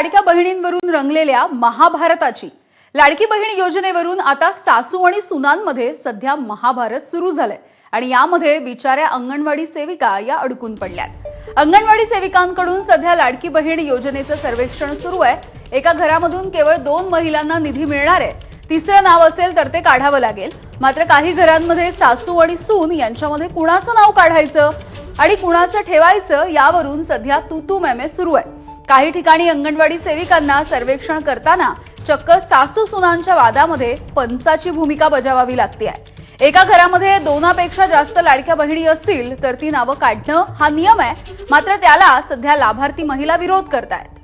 लाडक्या बहिणींवरून रंगलेल्या महाभारताची लाडकी बहीण योजनेवरून आता सासू आणि सुनांमध्ये सध्या महाभारत सुरू झालंय आणि यामध्ये बिचाऱ्या अंगणवाडी सेविका या अडकून पडल्यात। अंगणवाडी सेविकांकडून सध्या लाडकी बहीण योजनेचं सर्वेक्षण सुरू आहे। एका घरामधून केवळ 2 महिलांना निधी मिळणार आहे। तिसरं नाव असेल तर ते काढावं लागेल। मात्र काही घरांमध्ये सासू आणि सून यांच्यामध्ये कुणाचं नाव काढायचं आणि कुणाचं ठेवायचं यावरून सध्या तू मैमे सुरू आहे। काही ठिकाणी अंगणवाडी सेविकांना सर्वेक्षण करताना चक्क सासू सुनांच्या वादामध्ये पंचाची भूमिका बजावावी लागते। एका घरामध्ये 2 पेक्षा जास्त लाडक्या बहिणी असतील तर ती नावं काढणं हा नियम आहे। मात्र त्याला सध्या लाभार्थी महिला विरोध करतायत।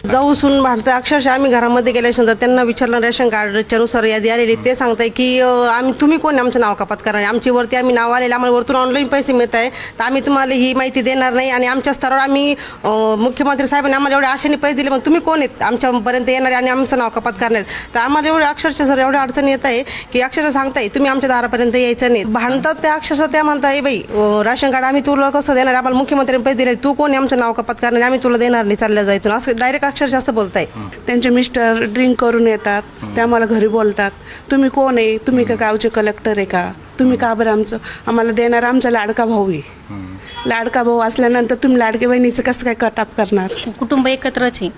जाऊ सून भांडते अक्षरशः आम्ही घरामध्ये गेल्यानंतर त्यांना विचारलं रेशन कार्डच्या नुसार यादी आलेली ते सांगताय की तुम्ही कोण आमचं नाव कपात करणार, आमची वरती आम्ही नाव आलेलं आम्हाला वरतून ऑनलाईन पैसे मिळत आहे तर आम्ही तुम्हाला ही माहिती देणार नाही आणि आमच्या स्तरावर आम्ही मुख्यमंत्री साहेबांनी आम्हाला एवढ्या आशेने पैसे दिले मग तुम्ही कोण आहेत आमच्यापर्यंत येणार आणि आमचं नाव कपात करणार। तर आम्हाला एवढं अक्षरशः सर एवढ्या अडचणी येत आहे की अक्षरशः सांगताय तुम्ही आमच्या दारापर्यंत यायचं नाही। भांडतात त्या अक्षरशः त्या म्हणताय बाई राशन कार्ड आम्ही तुला कसं देणार, आम्हाला मुख्यमंत्र्यांनी पैसे दिले तू कोण आमचं नाव कपात करणार, आम्ही तुला देणार नाही चालल्या जायतून असं डायरेक्ट अक्षरशः जास्त बोलताय। त्यांचे मिस्टर ड्रिंक करून येतात, ते आम्हाला घरी बोलतात तुम्ही कोण आहे, तुम्ही का गावचे कलेक्टर आहे का, तुम्ही का बरं आम्हाला देणार, आमचा लाडका भाऊ आहे। लाडका भाऊ असल्यानंतर तुम्ही लाडक्या बहिणीचं कसं काय कटाप करणार। कुटुंब एकत्रच आहे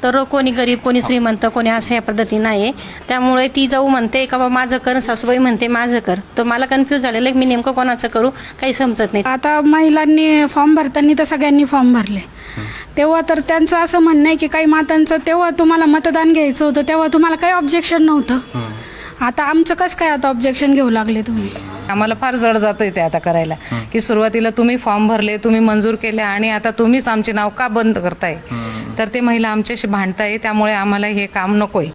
तर कोणी गरीब कोणी श्रीमंत कोणी असं या पद्धतीनं आहे। त्यामुळे ती जाऊ म्हणते का बाबा माझं कर, सासूबाई म्हणते माझं कर, तर मला कन्फ्यूज झालेलं मी नेमकं कोणाचं करू काही समजत नाही। आता महिलांनी फॉर्म भरताना तर सगळ्यांनी फॉर्म भरले, तेव्हा तर त्यांचं असं म्हणणं आहे की काही मातांचं तेव्हा तुम्हाला मतदान घ्यायचं होतं तेव्हा तुम्हाला काही ऑब्जेक्शन नव्हतं, आता आमचं कसं काय आता ऑब्जेक्शन घेऊ लागले तुम्ही। आम्हाला फार जड जातंय ते आता करायला की सुरुवातीला तुम्ही फॉर्म भरले, तुम्ही मंजूर केले आणि आता तुम्हीच आमचे नाव का बंद करताय, तर ते महिला आमच्याशी भांडताय, त्यामुळे आम्हाला हे काम नकोय।